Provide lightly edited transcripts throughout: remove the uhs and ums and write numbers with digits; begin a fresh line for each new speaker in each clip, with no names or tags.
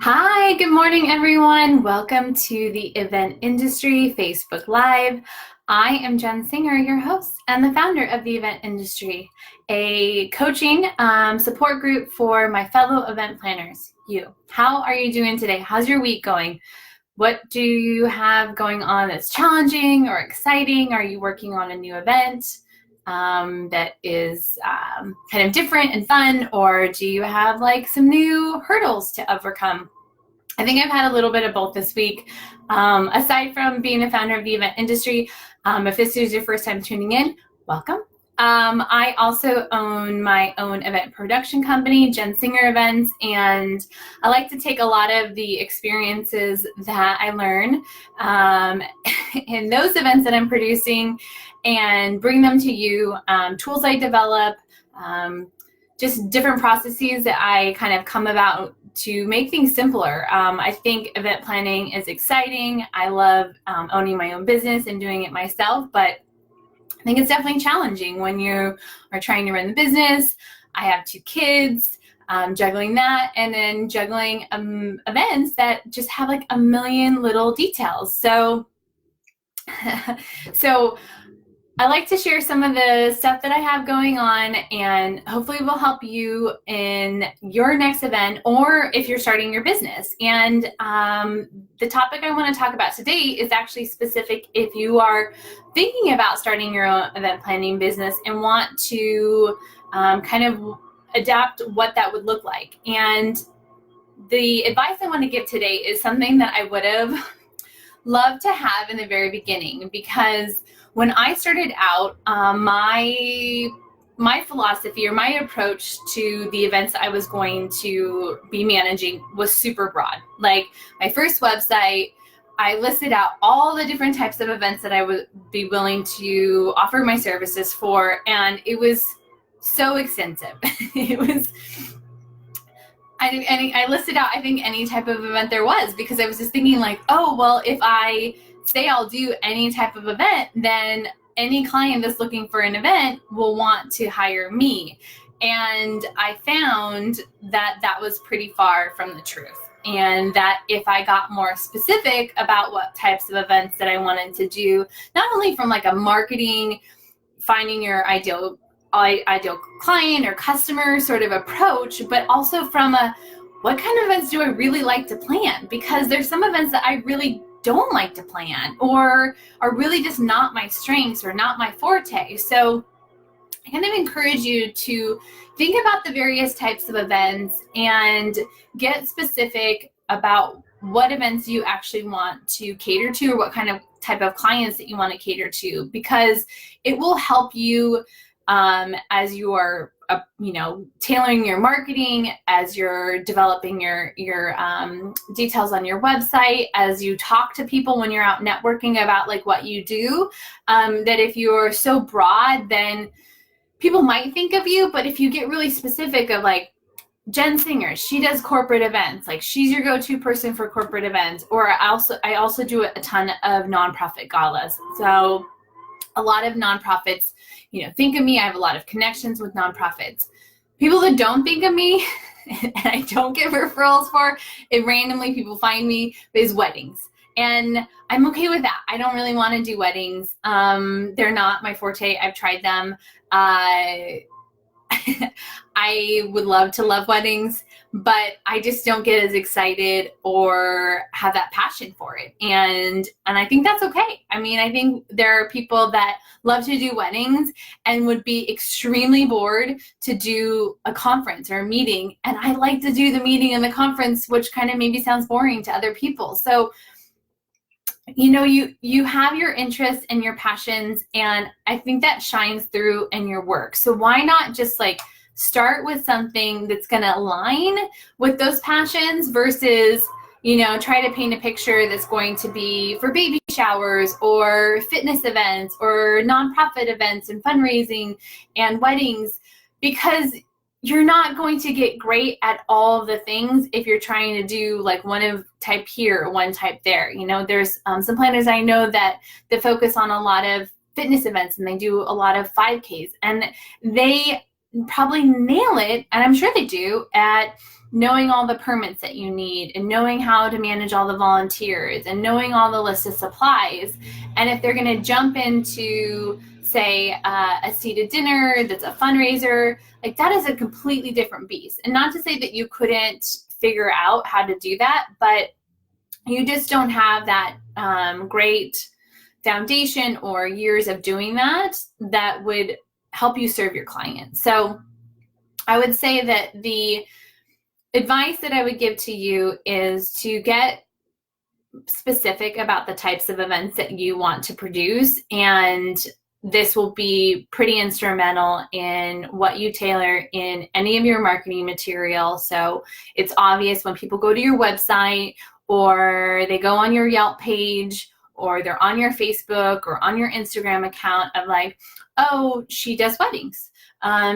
Hi, good morning, everyone. Welcome to the Event Industry Facebook Live. I am Jen Singer, your host and the founder of the Event Industry, a coaching support group for my fellow event planners, you. How are you doing today? How's your week going? What do you have going on that's challenging or exciting? Are you working on a new event that is kind of different and fun, or do you have like some new hurdles to overcome? I think I've had a little bit of both this week. Aside from being a founder of the event industry, if this is your first time tuning in, welcome. I also own my own event production company, Jen Singer Events, and I like to take a lot of the experiences that I learn in those events that I'm producing and bring them to you, tools I develop, just different processes that I kind of come about to make things simpler. I think event planning is exciting. I love owning my own business and doing it myself, but I think it's definitely challenging when you are trying to run the business. I have 2 kids, juggling that, and then juggling events that just have like a million little details. So I like to share some of the stuff that I have going on, and hopefully will help you in your next event or if you're starting your business. And the topic I want to talk about today is actually specific if you are thinking about starting your own event planning business and want to kind of adapt what that would look like. And the advice I want to give today is something that I would have loved to have in the very beginning, because when I started out, my philosophy or my approach to the events I was going to be managing was super broad. Like my first website, I listed out all the different types of events that I would be willing to offer my services for, and it was so extensive. I listed out, I think, any type of event there was, because I was just thinking like, oh, well, if I say I'll do any type of event, then any client that's looking for an event will want to hire me. And I found that that was pretty far from the truth. And that if I got more specific about what types of events that I wanted to do, not only from like a marketing, finding your ideal client or customer sort of approach, but also from a what kind of events do I really like to plan? Because there's some events that I really don't like to plan or are really just not my strengths or not my forte. So I kind of encourage you to think about the various types of events and get specific about what events you actually want to cater to, or what kind of type of clients that you want to cater to, because it will help you as you are, tailoring your marketing, as you're developing your details on your website, as you talk to people when you're out networking about like what you do, that if you're so broad, then people might think of you. But if you get really specific of like, Jen Singer, she does corporate events, like she's your go-to person for corporate events. Or I also do a ton of nonprofit galas. So a lot of nonprofits, think of me. I have a lot of connections with nonprofits. People that don't think of me and I don't get referrals for, it randomly people find me, is weddings. And I'm okay with that. I don't really want to do weddings. They're not my forte. I've tried them. I would love to love weddings, but I just don't get as excited or have that passion for it. And I think that's okay. I mean, I think there are people that love to do weddings and would be extremely bored to do a conference or a meeting. And I like to do the meeting and the conference, which kind of maybe sounds boring to other people. So you have your interests and your passions, and I think that shines through in your work. So why not just like start with something that's going to align with those passions versus, try to paint a picture that's going to be for baby showers or fitness events or nonprofit events and fundraising and weddings, because you're not going to get great at all of the things if you're trying to do like one of type here, one type there. There's some planners I know that focus on a lot of fitness events, and they do a lot of 5Ks, and they probably nail it, and I'm sure they do, at knowing all the permits that you need and knowing how to manage all the volunteers and knowing all the list of supplies. And if they're going to jump into, say, a seated dinner that's a fundraiser, like that is a completely different beast. And not to say that you couldn't figure out how to do that, but you just don't have that great foundation or years of doing that would help you serve your client. So I would say that the advice that I would give to you is to get specific about the types of events that you want to produce, and this will be pretty instrumental in what you tailor in any of your marketing material. So it's obvious when people go to your website or they go on your Yelp page or they're on your Facebook or on your Instagram account of like, oh, she does weddings.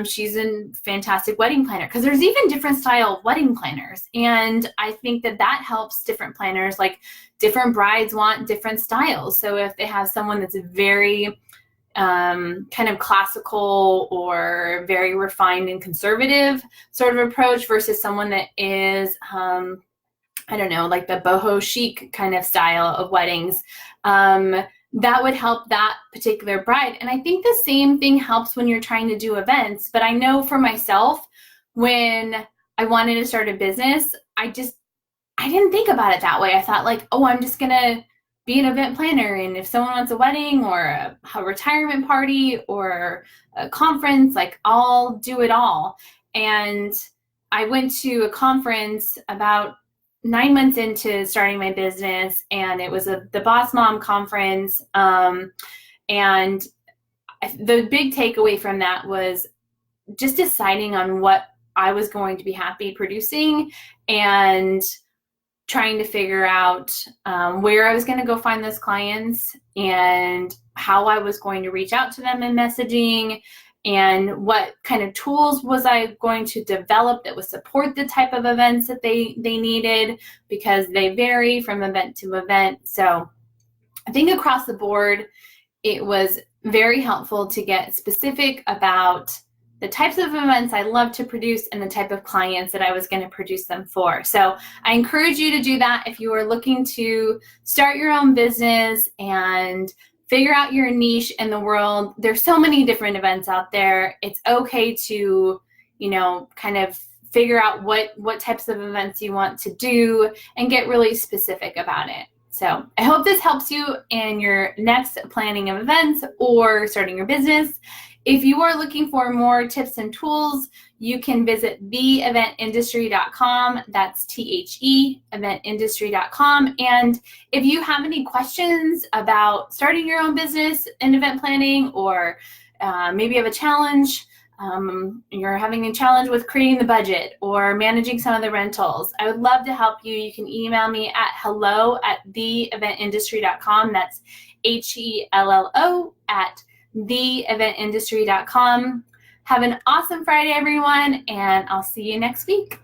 She's a fantastic wedding planner, because there's even different style wedding planners. And I think that that helps different planners, like different brides want different styles. So if they have someone that's very kind of classical or very refined and conservative sort of approach versus someone that is, I don't know, like the boho chic kind of style of weddings, that would help that particular bride. And I think the same thing helps when you're trying to do events. But I know for myself, when I wanted to start a business, I didn't think about it that way. I thought like, oh, I'm just gonna be an event planner, and if someone wants a wedding or a retirement party or a conference, like I'll do it all. And I went to a conference about 9 months into starting my business, and it was the Boss Mom conference. And the big takeaway from that was just deciding on what I was going to be happy producing and trying to figure out where I was going to go find those clients and how I was going to reach out to them in messaging, and what kind of tools was I going to develop that would support the type of events that they needed, because they vary from event to event. So I think across the board, it was very helpful to get specific about the types of events I love to produce and the type of clients that I was going to produce them for. So I encourage you to do that if you are looking to start your own business and figure out your niche in the world. There's so many different events out there. It's okay to, kind of figure out what types of events you want to do and get really specific about it. So I hope this helps you in your next planning of events or starting your business. If you are looking for more tips and tools, you can visit theeventindustry.com. That's THE, eventindustry.com. And if you have any questions about starting your own business in event planning, or maybe you have a challenge, you're having a challenge with creating the budget or managing some of the rentals, I would love to help you. You can email me at hello@theeventindustry.com. That's HELLO@theeventindustry.com. Have an awesome Friday, everyone, and I'll see you next week.